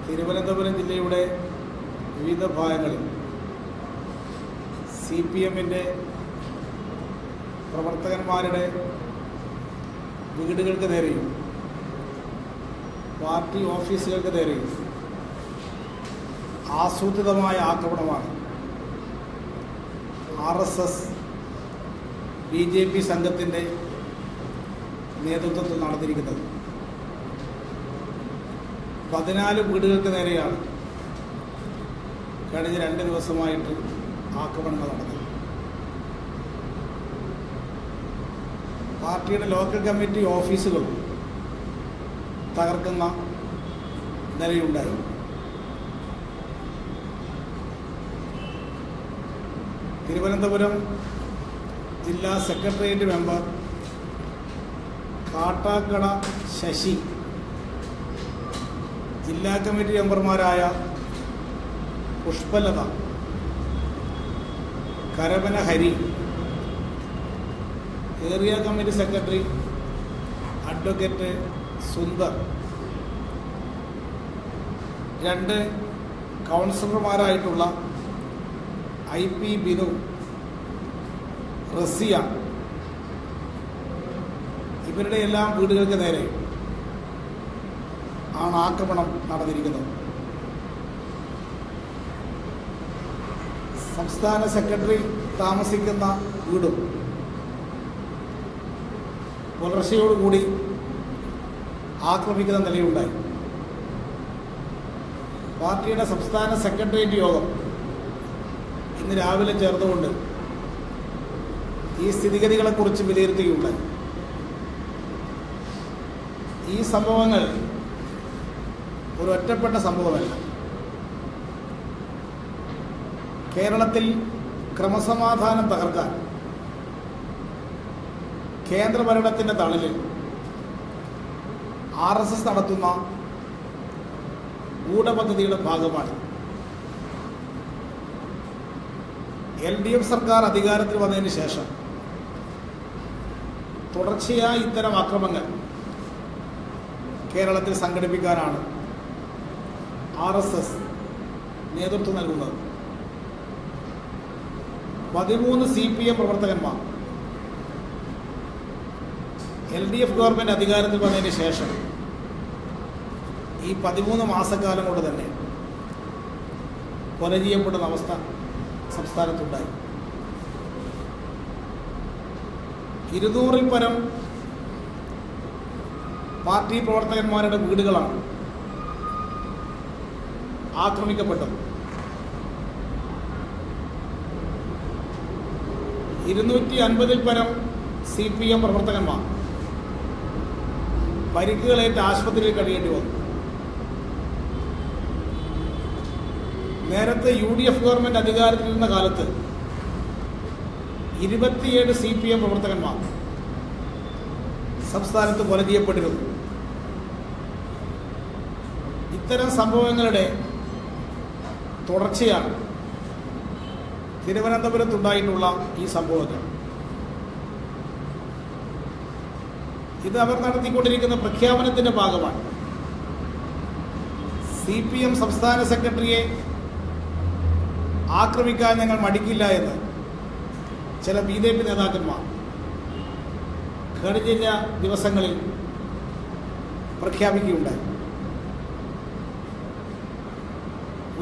തിരുവനന്തപുരം ജില്ലയുടെ വിവിധ ഭാഗങ്ങളിൽ CPMൻ്റെ പ്രവർത്തകന്മാരുടെ വീടുകൾക്ക് നേരെയും പാർട്ടി ഓഫീസുകൾക്ക് നേരെയും ആസൂത്രിതമായ ആക്രമണമാണ് RSS BJP സംഘത്തിൻ്റെ നേതൃത്വത്തിൽ നടന്നിരിക്കുന്നത്. 14 വീടുകൾക്ക് നേരെയാണ് കഴിഞ്ഞ 2 ദിവസമായിട്ട് ആക്രമണങ്ങൾ നടന്നത്. പാർട്ടിയുടെ ലോക്കൽ കമ്മിറ്റി ഓഫീസുകളും തകർക്കുന്ന നിലയുണ്ടായി. തിരുവനന്തപുരം ജില്ലാ സെക്രട്ടേറിയറ്റ് മെമ്പർ കാട്ടാക്കട ശശി, ജില്ലാ കമ്മിറ്റി മെമ്പർമാരായ Pushpalatha, Karavana Hari, area committee secretary advocate Sundar, 2 കൗൺസിലർമാരായിട്ടുള്ള IP ബിനു, റസിയ, ഇവരുടെ എല്ലാം വീടുകൾക്ക് നേരെ ആണ് ആക്രമണം നടന്നിരിക്കുന്നത്. സംസ്ഥാന സെക്രട്ടറി താമസിക്കുന്ന വീടും പുലർച്ചയോടുകൂടി ആക്രമിക്കുന്ന നിലയുണ്ടായി. പാർട്ടിയുടെ സംസ്ഥാന സെക്രട്ടേറിയറ്റ് യോഗം ഇന്ന് രാവിലെ ചേർന്നുകൊണ്ട് ഈ സ്ഥിതിഗതികളെക്കുറിച്ച് വിലയിരുത്തുകയുണ്ടായി. ഈ സംഭവങ്ങൾ ഒരു ഒറ്റപ്പെട്ട സംഭവമല്ല. കേരളത്തിൽ ക്രമസമാധാനം തകർക്കാൻ കേന്ദ്രഭരണത്തിൻ്റെ തണലിൽ RSS നടത്തുന്ന ഗൂഢപദ്ധതിയുടെ ഭാഗമാണ്. LDF സർക്കാർ അധികാരത്തിൽ വന്നതിന് ശേഷം തുടർച്ചയായി ഇത്തരം ആക്രമണങ്ങൾ കേരളത്തിൽ സംഘടിപ്പിക്കാനാണ് RSS നേതൃത്വം നൽകുന്നത്. 13 CPM പ്രവർത്തകന്മാർ LDF ഗവൺമെൻറ് അധികാരത്തിൽ വന്നതിന് ശേഷം ഈ 13 മാസക്കാലം കൊണ്ട് തന്നെ കൊല ചെയ്യപ്പെടുന്ന അവസ്ഥ സംസ്ഥാനത്തുണ്ടായി. 200-ൽ പരം പാർട്ടി പ്രവർത്തകന്മാരുടെ വീടുകളാണ് ആക്രമിക്കപ്പെട്ടത്. 250-ൽ പരം CPM പ്രവർത്തകന്മാർ പരിക്കുകളേറ്റ് ആശുപത്രിയിൽ കഴിയേണ്ടി വന്നു. നേരത്തെ UDF ഗവൺമെൻറ് അധികാരത്തിലിരുന്ന കാലത്ത് 27 CPM പ്രവർത്തകന്മാർ സംസ്ഥാനത്ത് കൊല ചെയ്യപ്പെട്ടിരുന്നു. ഇത്തരം സംഭവങ്ങളുടെ തുടർച്ചയാണ് തിരുവനന്തപുരത്തുണ്ടായിട്ടുള്ള ഈ സംഭവങ്ങൾ. ഇത് അവർ നടത്തിക്കൊണ്ടിരിക്കുന്ന പ്രഖ്യാപനത്തിൻ്റെ ഭാഗമാണ്. CPM സംസ്ഥാന സെക്രട്ടറിയെ ആക്രമിക്കാൻ ഞങ്ങൾ മടിക്കില്ല എന്ന് ചില BJP നേതാക്കന്മാർ കഴിഞ്ഞ ദിവസങ്ങളിൽ പ്രഖ്യാപിക്കുകയുണ്ടായി.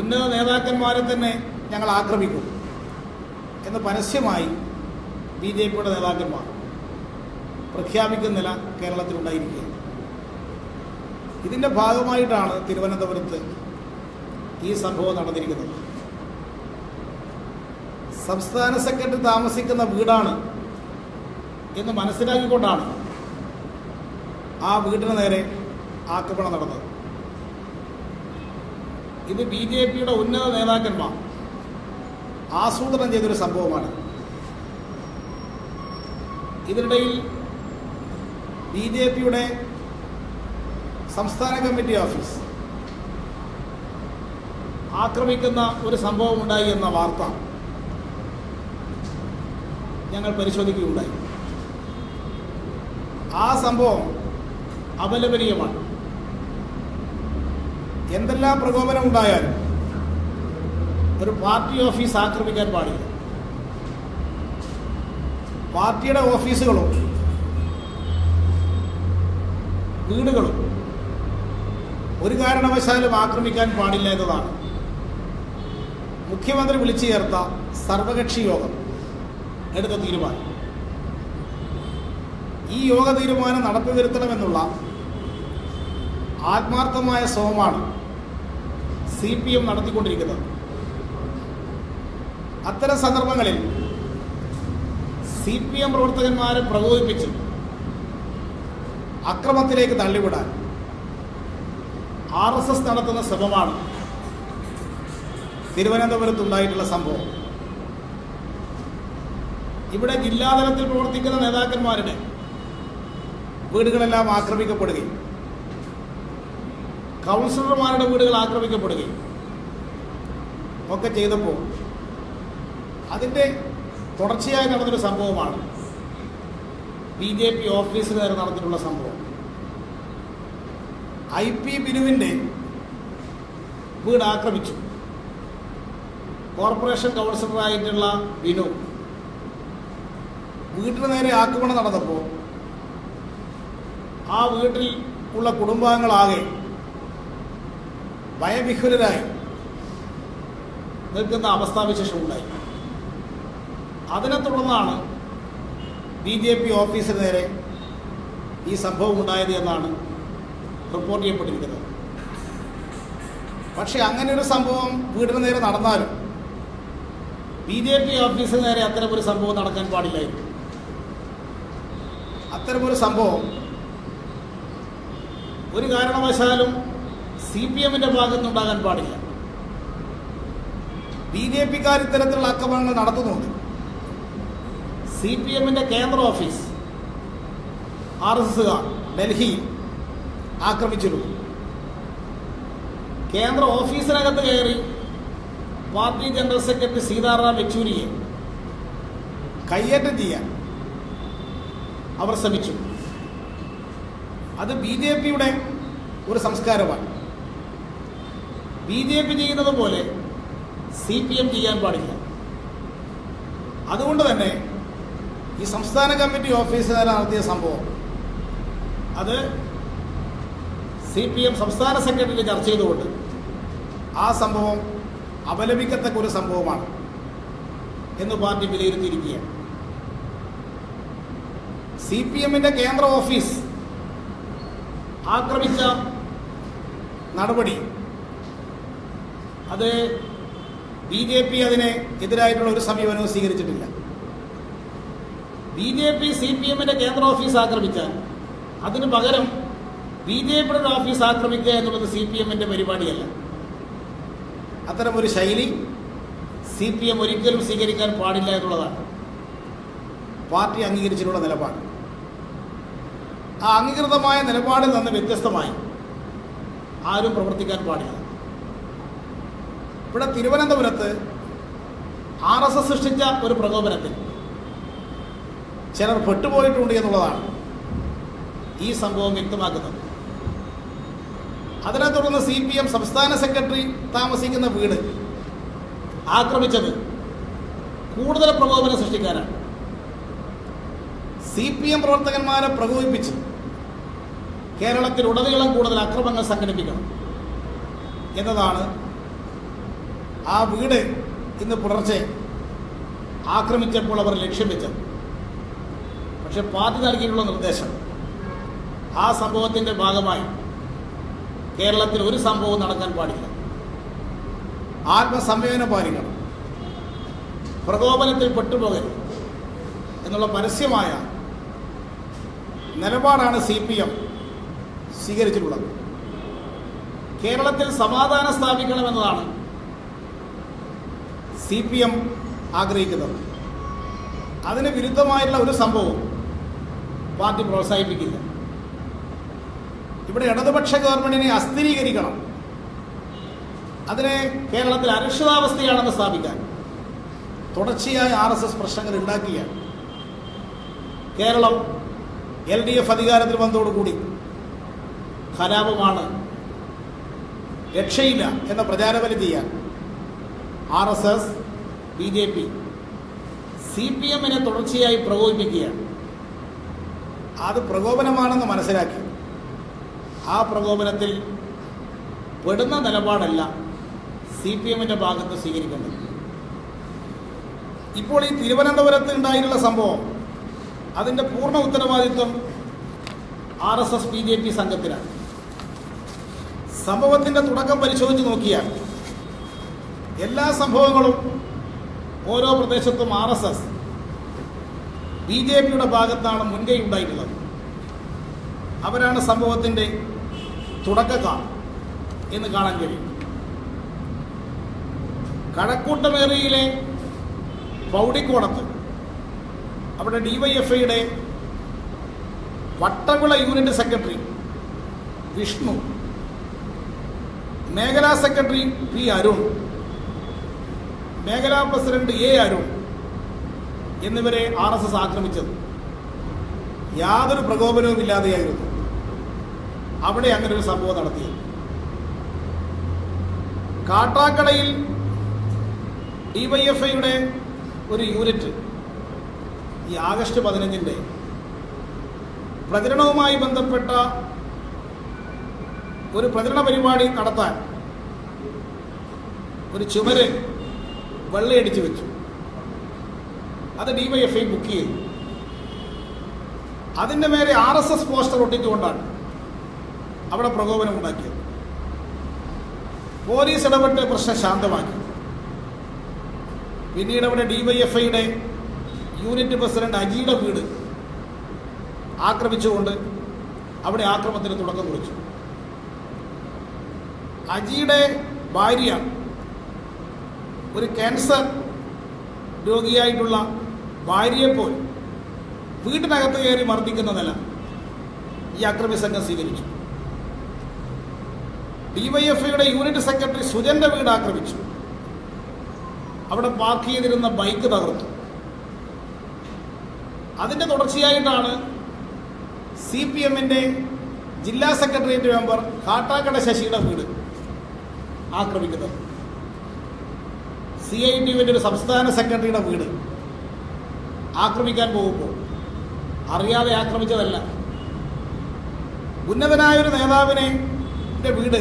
ഉന്നത നേതാക്കന്മാരെ തന്നെ ഞങ്ങൾ ആക്രമിക്കും എന്ന് പരസ്യമായി BJPയുടെ നേതാക്കന്മാർ പ്രഖ്യാപിക്കുന്ന നില കേരളത്തിലുണ്ടായിരിക്കുകയാണ്. ഇതിൻ്റെ ഭാഗമായിട്ടാണ് തിരുവനന്തപുരത്ത് ഈ സംഭവം നടന്നിരിക്കുന്നത്. സംസ്ഥാന സെക്രട്ടറി താമസിക്കുന്ന വീടാണ് എന്ന് മനസ്സിലാക്കിക്കൊണ്ടാണ് ആ വീടിന് നേരെ ആക്രമണം നടന്നത്. ഇത് BJPയുടെ ഉന്നത നേതാക്കന്മാർ ആസൂത്രണം ചെയ്തൊരു സംഭവമാണ്. ഇതിനിടയിൽ BJPയുടെ സംസ്ഥാന കമ്മിറ്റി ഓഫീസ് ആക്രമിക്കുന്ന ഒരു സംഭവം ഉണ്ടായി എന്ന വാർത്ത ഞങ്ങൾ പരിശോധിക്കുകയുണ്ടായി. ആ സംഭവം അപലപനീയമാണ്. എന്തെല്ലാം പ്രകോപനം ഉണ്ടായാലും ഒരു പാർട്ടി ഓഫീസ് ആക്രമിക്കാൻ പാടില്ല. പാർട്ടിയുടെ ഓഫീസുകളും വീടുകളും ഒരു കാരണവശാലും ആക്രമിക്കാൻ പാടില്ല എന്നതാണ് മുഖ്യമന്ത്രി വിളിച്ചു ചേർത്ത സർവകക്ഷി യോഗം എടുത്ത തീരുമാനം. ഈ യോഗ തീരുമാനം നടത്തി വരുത്തണമെന്നുള്ള ആത്മാർത്ഥമായ ശ്രമമാണ് CPM നടത്തിക്കൊണ്ടിരിക്കുന്നത്. അത്തരം സന്ദർഭങ്ങളിൽ CPM പ്രവർത്തകന്മാരെ പ്രകോപിപ്പിച്ച് അക്രമത്തിലേക്ക് തള്ളിവിടാൻ RSS നടത്തുന്ന ശ്രമമാണ് തിരുവനന്തപുരത്തുണ്ടായിട്ടുള്ള സംഭവം. ഇവിടെ ജില്ലാതലത്തിൽ പ്രവർത്തിക്കുന്ന നേതാക്കന്മാരുടെ വീടുകളെല്ലാം ആക്രമിക്കപ്പെടുകയും കൗൺസിലർമാരുടെ വീടുകൾ ആക്രമിക്കപ്പെടുകയും ഒക്കെ ചെയ്തപ്പോൾ അതിൻ്റെ തുടർച്ചയായി നടന്നൊരു സംഭവമാണ് BJP ഓഫീസിന് നേരെ നടന്നിട്ടുള്ള സംഭവം. IP ബിനുവിൻ്റെ വീട് ആക്രമിച്ചു. കോർപ്പറേഷൻ കൗൺസിലറായിട്ടുള്ള ബിനു വീട്ടിന് നേരെ ആക്രമണം നടന്നപ്പോൾ ആ വീട്ടിൽ ഉള്ള കുടുംബാംഗങ്ങളാകെ ഭയവിഹ്വലരായി നിൽക്കുന്ന അവസ്ഥാവിശേഷം ഉണ്ടായി. അതിനെ തുടർന്നാണ് BJP ഓഫീസിന് നേരെ ഈ സംഭവം ഉണ്ടായത് എന്നാണ് റിപ്പോർട്ട് ചെയ്യപ്പെട്ടിരിക്കുന്നത്. പക്ഷേ അങ്ങനെ ഒരു സംഭവം വീടിന് നേരെ നടന്നാലും BJP ഓഫീസിന് നേരെ അത്തരമൊരു സംഭവം നടക്കാൻ പാടില്ലായിരുന്നു. അത്തരമൊരു സംഭവം ഒരു കാരണവശാലും CPMന്റെ ഭാഗത്തുനിന്നുണ്ടാകാൻ പാടില്ല. BJPക്കാർ ഇത്തരത്തിലുള്ള ആക്രമണങ്ങൾ നടത്തുന്നുണ്ട്. CPMന്റെ കേന്ദ്ര ഓഫീസ് RSSകാർ ഡൽഹിയിൽ ആക്രമിച്ചിരുന്നു. കേന്ദ്ര ഓഫീസിനകത്ത് കയറി പാർട്ടി ജനറൽ സെക്രട്ടറി സീതാറാം യെച്ചൂരിയെ കയ്യേറ്റം ചെയ്യാൻ അവർ ശ്രമിച്ചു. അത് BJPയുടെ ഒരു സംസ്കാരമാണ്. BJP ചെയ്യുന്നത് പോലെ CPM ചെയ്യാൻ പാടില്ല. അതുകൊണ്ട് തന്നെ ഈ സംസ്ഥാന കമ്മിറ്റി ഓഫീസിൽ നടത്തിയ സംഭവം അത് CPM സംസ്ഥാന സെക്രട്ടറി ചർച്ച ചെയ്തുകൊണ്ട് ആ സംഭവം അപലപിക്കത്തക്ക ഒരു സംഭവമാണ് എന്ന് പാർട്ടി വിലയിരുത്തിയിരിക്കുകയാണ്. CPMന്റെ കേന്ദ്ര ഓഫീസ് ആക്രമിച്ച നടപടി അത് BJP അതിനെ എതിരായിട്ടുള്ള ഒരു സമീപനവും സ്വീകരിച്ചിട്ടില്ല. BJP CPMന്റെ കേന്ദ്ര ഓഫീസ് ആക്രമിച്ചാൽ അതിന് പകരം BJPയുടെ ഓഫീസ് ആക്രമിക്കുക എന്നുള്ളത് CPMന്റെ പരിപാടിയല്ല. അത്തരമൊരു ശൈലി CPM ഒരിക്കലും സ്വീകരിക്കാൻ പാടില്ല എന്നുള്ളതാണ് പാർട്ടി അംഗീകരിച്ചിട്ടുള്ള നിലപാട്. ആ അംഗീകൃതമായ നിലപാടിൽ നിന്ന് വ്യത്യസ്തമായി ആരും പ്രവർത്തിക്കാൻ പാടില്ല. ഇവിടെ തിരുവനന്തപുരത്ത് RSS സൃഷ്ടിച്ച ഒരു പ്രകോപനത്തിൽ ചിലർ പെട്ടുപോയിട്ടുണ്ട് എന്നുള്ളതാണ് ഈ സംഭവം വ്യക്തമാക്കുന്നത്. അതിനെ തുടർന്ന് CPM സംസ്ഥാന സെക്രട്ടറി താമസിക്കുന്ന വീട് ആക്രമിച്ചത് കൂടുതൽ പ്രകോപനം സൃഷ്ടിക്കാനാണ്. CPM പ്രവർത്തകന്മാരെ പ്രകോപിപ്പിച്ച് കേരളത്തിലുടനീളം കൂടുതൽ അക്രമങ്ങൾ സംഘടിപ്പിക്കണം എന്നതാണ് ആ വീട് ഇന്ന് പുലർച്ചെ ആക്രമിച്ചപ്പോൾ അവർ ലക്ഷ്യം വെച്ചത്. പക്ഷെ പാർട്ടി നൽകിയിട്ടുള്ള നിർദ്ദേശം ആ സംഭവത്തിൻ്റെ ഭാഗമായി കേരളത്തിൽ ഒരു സംഭവം നടക്കാൻ പാടില്ല. ആത്മസംയമനം പാലിക്കണം, പ്രകോപനത്തിൽ പെട്ടുപോകരുത് എന്നുള്ള പരസ്യമായ നിലപാടാണ് CPM സ്വീകരിച്ചിട്ടുള്ളത്. കേരളത്തിൽ സമാധാനം സ്ഥാപിക്കണമെന്നതാണ് CPM ആഗ്രഹിക്കുന്നത്. അതിന് വിരുദ്ധമായിട്ടുള്ള ഒരു സംഭവം പാർട്ടി പ്രോത്സാഹിപ്പിക്കില്ല. ഇവിടെ ഇടതുപക്ഷ ഗവൺമെന്റിനെ അസ്ഥിരീകരിക്കണം, അതിനെ കേരളത്തിൽ അരക്ഷിതാവസ്ഥയാണെന്ന് സ്ഥാപിക്കാൻ തുടർച്ചയായ RSS പ്രശ്നങ്ങൾ ഉണ്ടാക്കിയാണ് കേരളം LDF അധികാരത്തിൽ വന്നതോടുകൂടി കലാപമാണ് രക്ഷയില്ല എന്ന പ്രചാരബലം ചെയ്യാൻ RSS, BJP, CPM-നെ തുടർച്ചയായി പ്രകോപിപ്പിക്കുകയാണ്. അത് പ്രകോപനമാണെന്ന് മനസ്സിലാക്കി ആ പ്രകോപനത്തിൽ പെടുന്ന നിലപാടല്ല CPM-ന്റെ ഭാഗത്ത് സ്വീകരിക്കേണ്ടത്. ഇപ്പോൾ ഈ തിരുവനന്തപുരത്ത് ഉണ്ടായിട്ടുള്ള സംഭവം അതിൻ്റെ പൂർണ്ണ ഉത്തരവാദിത്വം RSS, BJP സംഘത്തിനാണ്. സംഭവത്തിൻ്റെ തുടക്കം പരിശോധിച്ച് നോക്കിയാൽ എല്ലാ സംഭവങ്ങളും ഓരോ പ്രദേശത്തും RSS, BJP-യുടെ ഭാഗത്താണ് മുൻകൈ ഉണ്ടായിട്ടുള്ളത്. അവരാണ് സംഭവത്തിൻ്റെ തുടക്കക്കാർ എന്ന് കാണാൻ കഴിയും. കഴക്കൂട്ടമേറിയിലെ പൗടിക്കോണത്ത് അവിടെ DYFI-യുടെ വട്ടവിള യൂണിറ്റ് സെക്രട്ടറി വിഷ്ണു, മേഖലാ സെക്രട്ടറി P. അരുൺ, മേഖലാ പ്രസിഡന്റ് A. അരുൺ എന്നിവരെ RSS ആക്രമിച്ചത് യാതൊരു പ്രകോപനവുമില്ലാതെയായിരുന്നു അവിടെ അങ്ങനെ ഒരു സംഭവം നടത്തിയത്. കാട്ടാക്കടയിൽ DYFI-യുടെ ഒരു യൂണിറ്റ് ഈ ആഗസ്റ്റ് 15-ന്റെ പ്രചരണവുമായി ബന്ധപ്പെട്ട ഒരു പ്രചരണ പരിപാടി നടത്താൻ ഒരു ചുമര് വെള്ളയടിച്ചു വെച്ചു. അത് DYFI ബുക്ക് ചെയ്തു. അതിൻ്റെ മേലെ RSS പോസ്റ്റർ ഒട്ടിച്ചുകൊണ്ടാണ് അവിടെ പ്രകോപനം ഉണ്ടാക്കിയത്. പോലീസ് ഇടപെട്ട് പ്രശ്നം ശാന്തമാക്കി. പിന്നീട് അവിടെ DYFI-യുടെ യൂണിറ്റ് പ്രസിഡന്റ് അജിയുടെ വീട് ആക്രമിച്ചുകൊണ്ട് അവിടെ ആക്രമണത്തിന് തുടക്കം കുറിച്ചു. അജിയുടെ ഭാര്യ ഒരു ക്യാൻസർ രോഗിയായിട്ടുള്ള ഭാര്യയെപ്പോൾ വീട്ടിനകത്ത് കയറി മർദ്ദിക്കുന്ന നില ഈ അക്രമി സംഘം സ്വീകരിച്ചു. DYFI-യുടെ യൂണിറ്റ് സെക്രട്ടറി സുജന്റെ വീട് ആക്രമിച്ചു. അവിടെ പാർക്ക് ചെയ്തിരുന്ന ബൈക്ക് തകർത്തു. അതിൻ്റെ തുടർച്ചയായിട്ടാണ് CPM-ന്റെ ജില്ലാ സെക്രട്ടേറിയറ്റ് മെമ്പർ കാട്ടാക്കട ശശിയുടെ വീട് ആക്രമിക്കുന്നത്. CITUവിൻ്റെ ഒരു സംസ്ഥാന സെക്രട്ടറിയുടെ വീട് ആക്രമിക്കാൻ പോകുമ്പോൾ അറിയാതെ ആക്രമിച്ചതല്ല. ഉന്നതനായൊരു നേതാവിനെ വീട്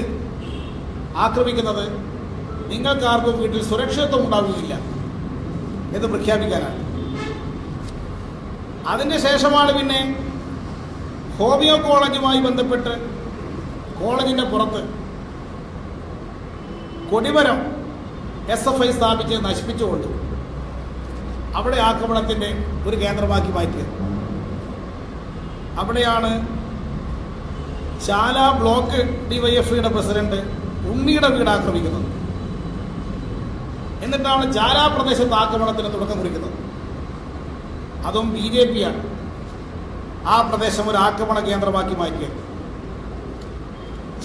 ആക്രമിക്കുന്നത് നിങ്ങൾക്കാർക്കും വീട്ടിൽ സുരക്ഷിതത്വം ഉണ്ടാവുകയില്ല എന്ന് പ്രഖ്യാപിക്കാനാണ്. അതിൻ്റെ ശേഷമാണ് പിന്നെ ഹോമിയോ കോളേജുമായി ബന്ധപ്പെട്ട് കോളേജിൻ്റെ പുറത്ത് കൊടിമരം SFI സ്ഥാപിച്ച് നശിപ്പിച്ചുകൊണ്ട് അവിടെ ആക്രമണത്തിൻ്റെ ഒരു കേന്ദ്രമാക്കി മാറ്റിയത്. അവിടെയാണ് ചാല ബ്ലോക്ക് DYFI-യുടെ പ്രസിഡന്റ് ഉണ്ണിയുടെ വീട് ആക്രമിക്കുന്നത്. എന്നിട്ടാണ് ചാല പ്രദേശത്ത് ആക്രമണത്തിന് തുടക്കം കുറിക്കുന്നത്. അതും BJP-യാണ് ആ പ്രദേശം ഒരു ആക്രമണ കേന്ദ്രമാക്കി മാറ്റിയത്.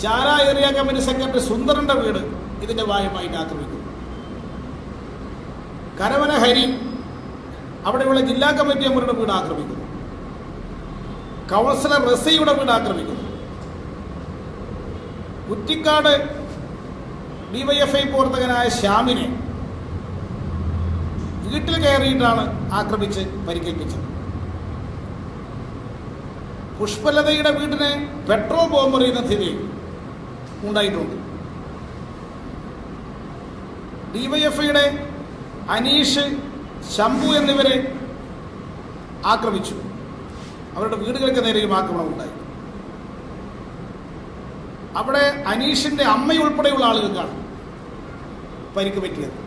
ചാല ഏരിയ കമ്മിറ്റി സെക്രട്ടറി സുന്ദരന്റെ വീട് ഇതിന്റെ ഭാഗമായിട്ട് ആക്രമിക്കുന്നു. കരവന ഹരി അവിടെയുള്ള ജില്ലാ കമ്മിറ്റി അംഗങ്ങളുടെ വീട് ആക്രമിക്കുന്നു. കൗൺസിലർ റസിയുടെ വീട് ആക്രമിക്കുന്നു. കുറ്റിക്കാട് DYFI പ്രവർത്തകനായ ശ്യാമിനെ വീട്ടിൽ കയറിയിട്ടാണ് ആക്രമിച്ച് പരിക്കേൽപ്പിച്ചത്. പുഷ്പലതയുടെ വീടിനെ പെട്രോൾ ബോംബ് എറിയുന്ന സ്ഥിതി ഉണ്ടായിട്ടുണ്ട്. DYFI-യുടെ അനീഷ്, ശംഭു എന്നിവരെ ആക്രമിച്ചു. അവരുടെ വീടുകൾക്ക് നേരെയും ആക്രമണം ഉണ്ടായി. അവിടെ അനീഷിന്റെ അമ്മയുൾപ്പെടെയുള്ള ആളുകൾക്കാണ് പരിക്ക് പറ്റിയത്.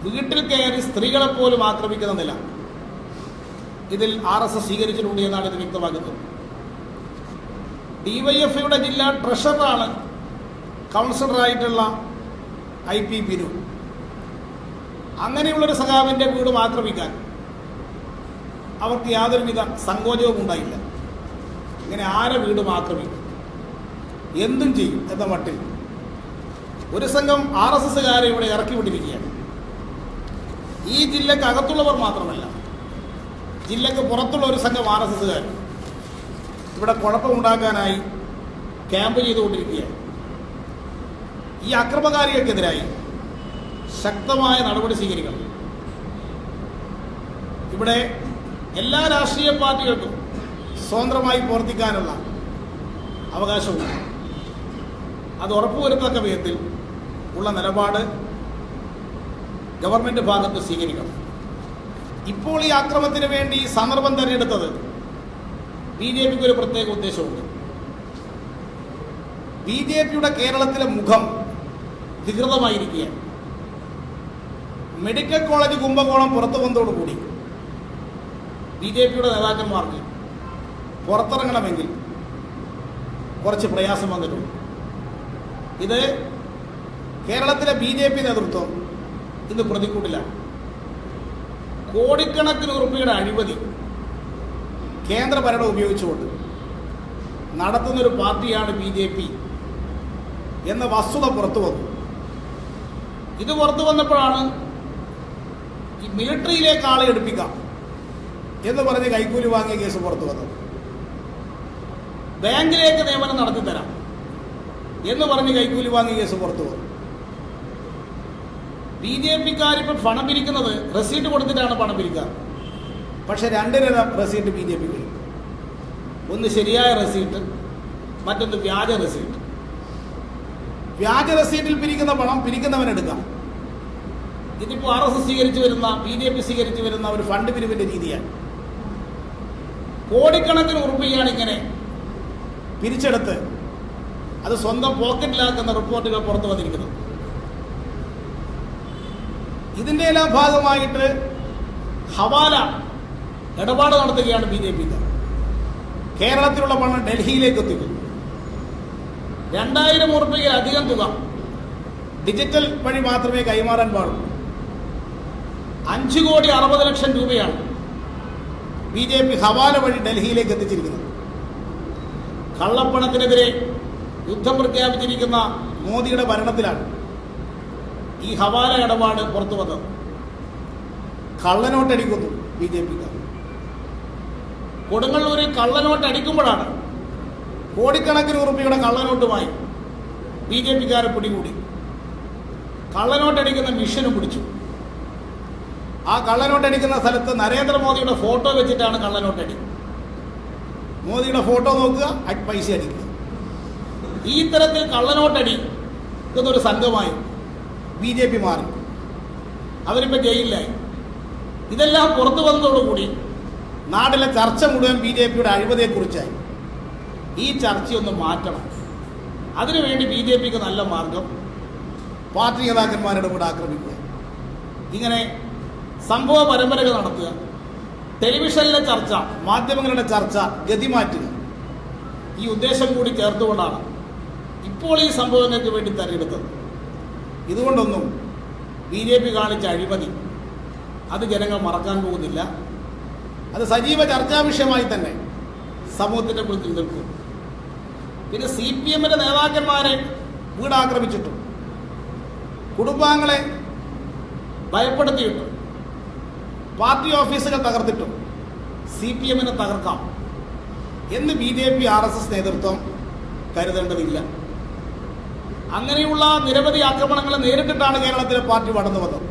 വീട്ടിൽ കയറി സ്ത്രീകളെപ്പോലും ആക്രമിക്കുന്ന നില ഇതിൽ RSS സ്വീകരിച്ചിട്ടുണ്ട് എന്നാണ് ഇത് വ്യക്തമാക്കുന്നത്. DYFI-യുടെ ജില്ലാ ട്രഷററാണ് കൗൺസിലറായിട്ടുള്ള IP ബിനു. അങ്ങനെയുള്ളൊരു സഖാവിൻ്റെ വീടും ആക്രമിക്കാൻ അവർക്ക് യാതൊരുവിധ സങ്കോചവും ഉണ്ടായില്ല. ഇങ്ങനെ ആരെ വീടും ആക്രമിക്കും, എന്തും ചെയ്യും എന്ന മട്ടിൽ ഒരു സംഘം RSS-കാരെ ഇവിടെ ഇറക്കി വിട്ടിരിക്കുകയാണ്. ഈ ജില്ലക്ക് അകത്തുള്ളവർ മാത്രമല്ല, ജില്ലക്ക് പുറത്തുള്ള ഒരു സംഘം RSS-കാർ ഇവിടെ കുഴപ്പമുണ്ടാക്കാനായി ക്യാമ്പ് ചെയ്തുകൊണ്ടിരിക്കുകയാണ്. ഈ അക്രമകാരികൾക്കെതിരായി ശക്തമായ നടപടി സ്വീകരിക്കണം. ഇവിടെ എല്ലാ രാഷ്ട്രീയ പാർട്ടികൾക്കും സ്വതന്ത്രമായി പ്രവർത്തിക്കാനുള്ള അവകാശമുണ്ട്. അത് ഉറപ്പുവരുത്തക്ക വിധത്തിൽ ഉള്ള നിലപാട് ഗവൺമെൻറ് ഭാഗത്ത് സ്വീകരിക്കണം. ഇപ്പോൾ ഈ ആക്രമണത്തിന് വേണ്ടി സന്ദർഭം തിരഞ്ഞെടുത്തത് BJPക്ക് ഒരു പ്രത്യേക ഉദ്ദേശമുണ്ട്. BJPയുടെ കേരളത്തിലെ മുഖം വികൃതമായിരിക്കുകയാണ്. മെഡിക്കൽ കോളേജ് കുംഭകോണം പുറത്തു വന്നതോടുകൂടി BJPയുടെ നേതാക്കന്മാർക്ക് പുറത്തിറങ്ങണമെങ്കിൽ കുറച്ച് പ്രയാസം വന്നിട്ടുണ്ട്. ഇത് കേരളത്തിലെ BJP നേതൃത്വം ഇന്ന് പ്രതിക്കൂട്ടിലാണ്. കോടിക്കണക്കിന് രൂപയുടെ അഴിമതി കേന്ദ്ര ഭരണം ഉപയോഗിച്ചുകൊണ്ട് നടത്തുന്നൊരു പാർട്ടിയാണ് BJP എന്ന വസ്തുത പുറത്തു വന്നു. ഇത് പുറത്തു വന്നപ്പോഴാണ് ഈ മിലിറ്ററിയിലേക്ക് ആളെ എടുപ്പിക്കാം എന്ന് പറഞ്ഞ് കൈക്കൂലി വാങ്ങിയ കേസ് പുറത്തു വന്നത്. ബാങ്കിലേക്ക് നിയമനം നടത്തിത്തരാം എന്ന് പറഞ്ഞ് കൈക്കൂലി വാങ്ങിയ കേസ് പുറത്തു വന്നു. BJPക്കാരിപ്പോൾ പണം പിരിക്കുന്നത് റെസീറ്റ് കൊടുത്തിട്ടാണ് പണം പിരിക്കുക. പക്ഷെ രണ്ട് തരം റെസീറ്റ് BJPക്ക് കിട്ടും. ഒന്ന് ശരിയായ റെസീറ്റ്, മറ്റൊന്ന് വ്യാജ റെസീറ്റ്. വ്യാജ റെസീറ്റിൽ പിരിക്കുന്ന പണം പിരിക്കുന്നവനെടുക്കാം. ഇതിപ്പോൾ RSS സ്വീകരിച്ചു വരുന്ന, BJP സ്വീകരിച്ചു വരുന്ന ഒരു ഫണ്ട് പിരിവിൻ്റെ രീതിയാണ്. കോടിക്കണക്കിന് ഉറുപ്പികയാണ് ഇങ്ങനെ പിരിച്ചെടുത്ത് അത് സ്വന്തം പോക്കറ്റിലാക്കുന്ന റിപ്പോർട്ടുകൾ പുറത്തു വന്നിരിക്കുന്നത്. ഇതിൻ്റെ എല്ലാം ഭാഗമായിട്ട് ഹവാല ഇടപാട് നടത്തുകയാണ് BJP. കേരളത്തിലുള്ള പണം ഡൽഹിയിലേക്ക് എത്തിക്കും. 2000 ഉറുപ്പിക അധികം തുക ഡിജിറ്റൽ വഴി മാത്രമേ കൈമാറാൻ പാടുള്ളൂ. 5,60,00,000 രൂപയാണ് BJP ഹവാല വഴി ഡൽഹിയിലേക്ക് എത്തിച്ചിരിക്കുന്നത്. കള്ളപ്പണത്തിനെതിരെ യുദ്ധം പ്രഖ്യാപിച്ചിരിക്കുന്ന മോദിയുടെ ഭരണത്തിലാണ് ഈ ഹവാല ഇടപാട് പുറത്തു വന്നത്. കള്ളനോട്ടടിക്കുന്നു BJPക്കാർ. കൊടുങ്ങല്ലൂരിൽ കള്ളനോട്ട് അടിക്കുമ്പോഴാണ് കോടിക്കണക്കിന് ഉറുപ്പികയുടെ കള്ളനോട്ടുമായി BJPക്കാരെ പിടികൂടി. കള്ളനോട്ടടിക്കുന്ന മിഷനും പിടിച്ചു. ആ കള്ളനോട്ടടിക്കുന്ന സ്ഥലത്ത് നരേന്ദ്രമോദിയുടെ ഫോട്ടോ വെച്ചിട്ടാണ് കള്ളനോട്ടടി. മോദിയുടെ ഫോട്ടോ നോക്കുക, പൈസ അടിക്കുക. ഈ തരത്തിൽ കള്ളനോട്ടടി എന്നൊരു സംഘമായി BJP മാറി. അവരിപ്പോൾ ജയിലിലായി. ഇതെല്ലാം പുറത്തു വന്നതോടുകൂടി നാട്ടിലെ ചർച്ച മുഴുവൻ BJPയുടെ അഴിമതിയെക്കുറിച്ചായി. ഈ ചർച്ചയൊന്ന് മാറ്റണം. അതിനുവേണ്ടി BJPക്ക് നല്ല മാർഗം പാർട്ടി നേതാക്കന്മാരുടെ കൂടെ ആക്രമിക്കുക, ഇങ്ങനെ സംഭവ പരമ്പരകൾ നടത്തുക, ടെലിവിഷനിലെ ചർച്ച, മാധ്യമങ്ങളുടെ ചർച്ച ഗതി മാറ്റുക. ഈ ഉദ്ദേശം കൂടി ചേർത്തുകൊണ്ടാണ് ഇപ്പോൾ ഈ സംഭവങ്ങൾക്ക് വേണ്ടി തെരഞ്ഞെടുത്തത്. ഇതുകൊണ്ടൊന്നും BJP കാണിച്ച അഴിമതി അത് ജനങ്ങൾ മറക്കാൻ പോകുന്നില്ല. അത് സജീവ ചർച്ചാ വിഷയമായി തന്നെ സമൂഹത്തിൻ്റെ മുന്നിൽ നിൽക്കും. പിന്നെ CPMന്റെ നേതാക്കന്മാരെ വീടാക്രമിച്ചിട്ടും കുടുംബാംഗങ്ങളെ ഭയപ്പെടുത്തിയിട്ടും പാർട്ടി ഓഫീസുകൾ തകർത്തിട്ടും CPMനെ തകർക്കാം എന്ന് BJP RSS നേതൃത്വം കരുതേണ്ടതില്ല. അങ്ങനെയുള്ള നിരവധി ആക്രമണങ്ങളെ നേരിട്ടിട്ടാണ് കേരളത്തിലെ പാർട്ടി വളർന്നു വന്നത്.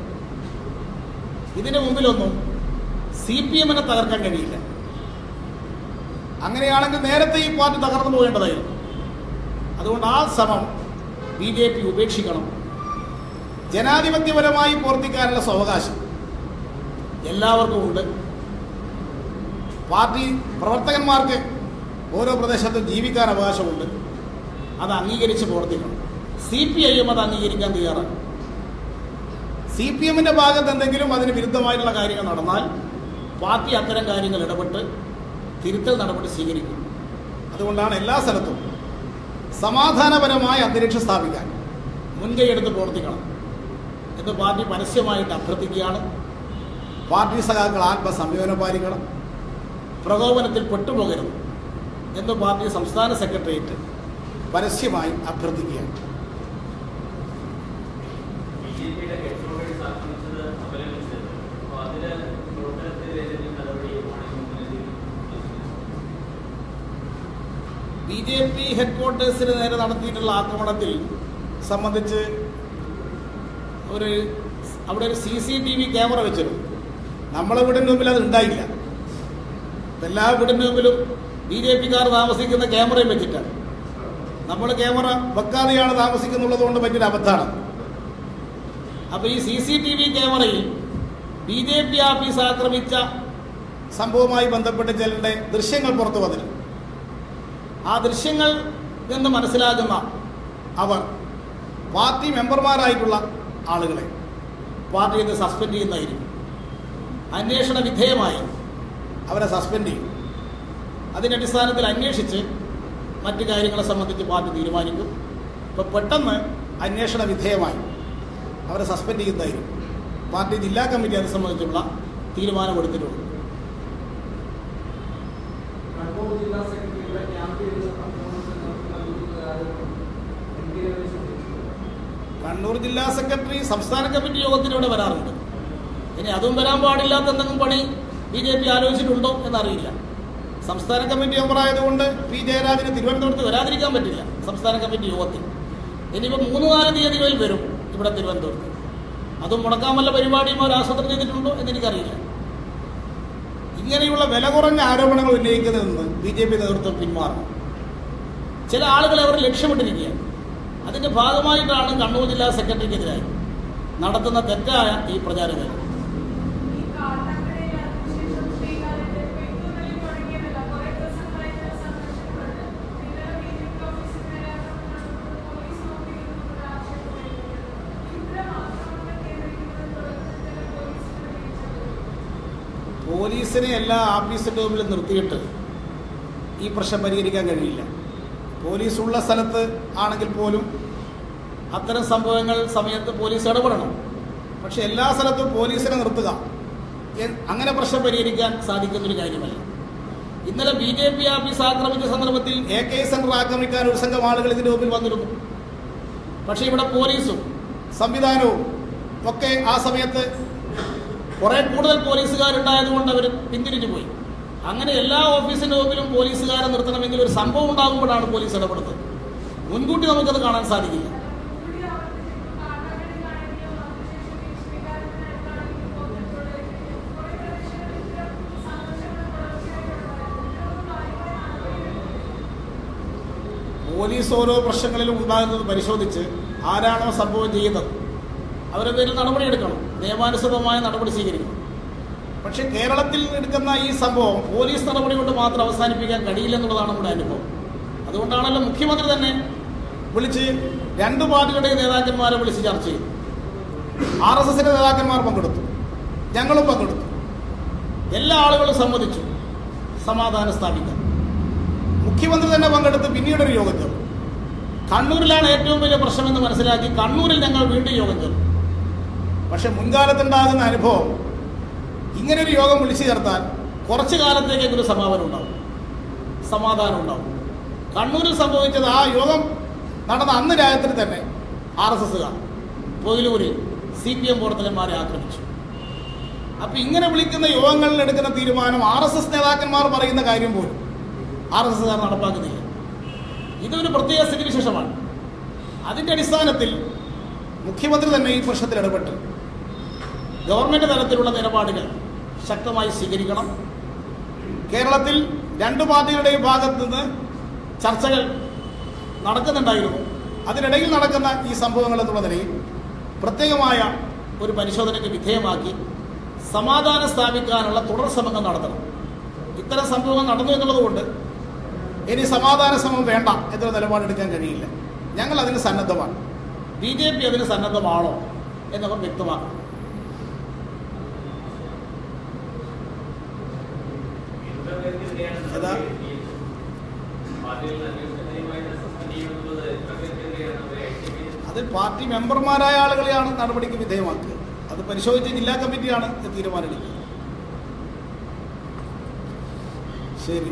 ഇതിന് മുമ്പിലൊന്നും CPMനെ തകർക്കാൻ കഴിയില്ല. അങ്ങനെയാണെങ്കിൽ നേരത്തെ ഈ പാർട്ടി തകർന്നു പോകേണ്ടതായിരുന്നു. അതുകൊണ്ട് ആ ശ്രമം BJP ഉപേക്ഷിക്കണം. ജനാധിപത്യപരമായി പ്രവർത്തിക്കാനുള്ള അവകാശം എല്ലാവർക്കും ഉണ്ട്. പാർട്ടി പ്രവർത്തകന്മാർക്ക് ഓരോ പ്രദേശത്തും ജീവിക്കാൻ അവകാശമുണ്ട്. അത് അംഗീകരിച്ച് പ്രവർത്തിക്കണം. CPIM അത് അംഗീകരിക്കാൻ തയ്യാറാണ്. CPMന്റെ ഭാഗത്ത് എന്തെങ്കിലും അതിന് വിരുദ്ധമായിട്ടുള്ള കാര്യങ്ങൾ നടന്നാൽ പാർട്ടി അത്തരം കാര്യങ്ങൾ ഇടപെട്ട് തിരുത്തൽ നടപടി സ്വീകരിക്കും. അതുകൊണ്ടാണ് എല്ലാ സ്ഥലത്തും സമാധാനപരമായ അന്തരീക്ഷം സ്ഥാപിക്കാൻ മുൻകൈയെടുത്ത് പ്രവർത്തിക്കണം എന്ന് പാർട്ടി പരസ്യമായിട്ട് അഭ്യർത്ഥിക്കുകയാണ്. പാർട്ടി സഖാക്കൾ ആത്മസംയമനം പാലിക്കണം, പ്രകോപനത്തിൽ പെട്ടുപോകരുത് എന്ന് പാർട്ടി സംസ്ഥാന സെക്രട്ടേറിയറ്റ് പരസ്യമായി അഭ്യർത്ഥിക്കുകയാണ്. BJP ഹെഡ്ക്വാർട്ടേഴ്സിന് നേരെ നടത്തിയിട്ടുള്ള ആക്രമണത്തിൽ സംബന്ധിച്ച് അവിടെ ഒരു CCTV ക്യാമറ വെച്ചിരുന്നു. നമ്മളെ വീടിൻ്റെ മുമ്പിൽ അത് ഉണ്ടായില്ല. എല്ലാ വീടിൻ്റെ മുമ്പിലും BJP-ക്കാർ താമസിക്കുന്ന ക്യാമറയും വെച്ചിട്ടാണ്. നമ്മൾ ക്യാമറ വെക്കാതെയാണ് താമസിക്കുന്നുള്ളത് കൊണ്ട് പറ്റിയൊരു അബദ്ധമാണ്. അപ്പോൾ ഈ CCTV ക്യാമറയിൽ BJP ഓഫീസ് ആക്രമിച്ച സംഭവവുമായി ബന്ധപ്പെട്ട് ചിലരുടെ ദൃശ്യങ്ങൾ പുറത്തു വന്നിരുന്നു. ആ ദൃശ്യങ്ങൾ എന്ന് മനസ്സിലാകുന്ന അവർ പാർട്ടി മെമ്പർമാരായിട്ടുള്ള ആളുകളെ പാർട്ടിയിൽ നിന്ന് സസ്പെൻഡ് ചെയ്യുന്നതായിരിക്കും. അന്വേഷണ വിധേയമായി അവരെ സസ്പെൻഡ് ചെയ്യും. അതിൻ്റെ അടിസ്ഥാനത്തിൽ അന്വേഷിച്ച് മറ്റു കാര്യങ്ങളെ സംബന്ധിച്ച് പാർട്ടി തീരുമാനിക്കും. ഇപ്പോൾ പെട്ടെന്ന് അന്വേഷണ വിധേയമായി അവരെ സസ്പെൻഡ് ചെയ്യുന്നതായിരിക്കും. പാർട്ടി ജില്ലാ കമ്മിറ്റി അത് സംബന്ധിച്ചുള്ള തീരുമാനമെടുത്തിട്ടുണ്ട്. കണ്ണൂർ ജില്ലാ സെക്രട്ടറി സംസ്ഥാന കമ്മിറ്റി യോഗത്തിലൂടെ വരാറുണ്ട്. ഇനി അതും വരാൻ പാടില്ലാത്ത എന്തെങ്കിലും പണി BJP ആലോചിച്ചിട്ടുണ്ടോ എന്നറിയില്ല. സംസ്ഥാന കമ്മിറ്റി മെമ്പറായതുകൊണ്ട് P. ജയരാജന് തിരുവനന്തപുരത്ത് വരാതിരിക്കാൻ പറ്റില്ല സംസ്ഥാന കമ്മിറ്റി യോഗത്തിൽ. ഇനിയിപ്പോൾ 3-4 തീയതികളിൽ വരും ഇവിടെ തിരുവനന്തപുരത്ത്. അതും മുടക്കാൻ വല്ല പരിപാടിയും അവർ ആസൂത്രണം ചെയ്തിട്ടുണ്ടോ എന്നെനിക്കറിയില്ല. ഇങ്ങനെയുള്ള വില കുറഞ്ഞ ആരോപണങ്ങൾ ഉന്നയിക്കുന്നതിൽ നിന്ന് BJP നേതൃത്വം പിന്മാറണം. ചില ആളുകളെ അവർ ലക്ഷ്യമിട്ടിരിക്കുകയാണ്. അതിൻ്റെ ഭാഗമായിട്ടാണ് കണ്ണൂർ ജില്ലാ സെക്രട്ടറിക്കെതിരായി നടത്തുന്ന തെറ്റായ ഈ പ്രചാരണം. പോലീസിനെ എല്ലാ ഓഫീസിൻ്റെ മുമ്പിൽ നിർത്തിയിട്ട് ഈ പ്രശ്നം പരിഹരിക്കാൻ കഴിയില്ല. പോലീസുള്ള സ്ഥലത്ത് ആണെങ്കിൽ പോലും അത്തരം സംഭവങ്ങൾ സമയത്ത് പോലീസ് ഇടപെടണം. പക്ഷെ എല്ലാ സ്ഥലത്തും പോലീസിനെ നിർത്തുക അങ്ങനെ പ്രശ്നം പരിഹരിക്കാൻ സാധിക്കുന്നൊരു കാര്യമല്ല. ഇന്നലെ BJP ഓഫീസ് ആക്രമിച്ച സന്ദർഭത്തിൽ AK സെന്റർ ആക്രമിക്കാൻ ഒരു സംഘം ആളുകൾ ഇതിൻ്റെ മുമ്പിൽ വന്നിരുന്നു. പക്ഷേ ഇവിടെ പോലീസും സംവിധാനവും ഒക്കെ ആ സമയത്ത് കുറേ കൂടുതൽ പോലീസുകാരുണ്ടായതുകൊണ്ട് അവർ പിന്തിരിഞ്ഞു പോയി. അങ്ങനെ എല്ലാ ഓഫീസിൻ്റെ മുമ്പിലും പോലീസുകാരെ നിർത്തണമെങ്കിൽ ഒരു സംഭവം ഉണ്ടാകുമ്പോഴാണ് പോലീസ് ഇടപെടുന്നത്. മുൻകൂട്ടി നമുക്കത് കാണാൻ സാധിക്കില്ല. പോലീസ് ഓരോ പ്രശ്നങ്ങളിലും ഉണ്ടാകുന്നത് പരിശോധിച്ച് ആരാണോ സംഭവം ചെയ്യുന്നത് അവരുടെ പേരിൽ നടപടിയെടുക്കണം. നിയമാനുസൃതമായ നടപടി സ്വീകരിക്കണം. പക്ഷേ കേരളത്തിൽ എടുക്കുന്ന ഈ സംഭവം പോലീസ് നടപടി കൊണ്ട് മാത്രം അവസാനിപ്പിക്കാൻ കഴിയില്ലെന്നുള്ളതാണ് നമ്മുടെ അനുഭവം. അതുകൊണ്ടാണല്ലോ മുഖ്യമന്ത്രി തന്നെ വിളിച്ച് 2 പാർട്ടികളുടെ നേതാക്കന്മാരെ വിളിച്ച് ചർച്ച ചെയ്തു. RSSന്റെ നേതാക്കന്മാർ പങ്കെടുത്തു, ഞങ്ങളും പങ്കെടുത്തു. എല്ലാ ആളുകളും സമ്മതിച്ചു സമാധാനം സ്ഥാപിക്കാൻ. മുഖ്യമന്ത്രി തന്നെ പങ്കെടുത്ത് പിന്നീടൊരു യോഗം ചേർന്നു. കണ്ണൂരിലാണ് ഏറ്റവും വലിയ പ്രശ്നമെന്ന് മനസ്സിലാക്കി കണ്ണൂരിൽ ഞങ്ങൾ വീണ്ടും യോഗം ചേർന്നു. പക്ഷെ മുൻകാലത്തുണ്ടാകുന്ന അനുഭവം ഇങ്ങനൊരു യോഗം വിളിച്ചു ചേർത്താൽ കുറച്ചു കാലത്തേക്കെങ്കിലും സമാധാനം ഉണ്ടാവും. കണ്ണൂരിൽ സംഭവിച്ചത് ആ യോഗം നടന്ന അന്ന് രാത്രി തന്നെ RSSകാർ പൊയിലൂരിൽ CPM പ്രവർത്തകന്മാരെ ആക്രമിച്ചു. അപ്പം ഇങ്ങനെ വിളിക്കുന്ന യോഗങ്ങളിൽ എടുക്കുന്ന തീരുമാനം RSS നേതാക്കന്മാർ പറയുന്ന കാര്യം പോലും RSSകാർ നടപ്പാക്കുന്നില്ല. ഇതൊരു പ്രത്യേക സ്ഥിതിവിശേഷമാണ്. അതിൻ്റെ അടിസ്ഥാനത്തിൽ മുഖ്യമന്ത്രി തന്നെ ഈ പ്രശ്നത്തിൽ ഇടപെട്ട് ഗവൺമെൻറ് തലത്തിലുള്ള നിലപാടുകൾ ശക്തമായി സ്വീകരിക്കണം. കേരളത്തിൽ 2 പാർട്ടികളുടെയും ഭാഗത്തു നിന്ന് ചർച്ചകൾ നടക്കുന്നുണ്ടായിരുന്നു. അതിനിടയിൽ നടക്കുന്ന ഈ സംഭവങ്ങൾ എന്നുള്ള നിലയിൽ പ്രത്യേകമായ ഒരു പരിശോധനയ്ക്ക് വിധേയമാക്കി സമാധാനം സ്ഥാപിക്കാനുള്ള തുടർ ശ്രമങ്ങൾ നടത്തണം. ഇത്തരം സംഭവങ്ങൾ നടന്നു എന്നുള്ളതുകൊണ്ട് ഇനി സമാധാന ശ്രമം വേണ്ട എന്നൊരു നിലപാടെടുക്കാൻ കഴിയില്ല. ഞങ്ങൾ അതിന് സന്നദ്ധമാണ്. BJP അതിന് സന്നദ്ധമാണോ എന്നവർ വ്യക്തമാക്കണം. അത് പാർട്ടി മെമ്പർമാരായ ആളുകളെയാണ് നടപടിക്ക് വിധേയമാക്കുക. അത് പരിശോധിച്ച് ജില്ലാ കമ്മിറ്റിയാണ് തീരുമാനമെടുക്കുക. ശരി.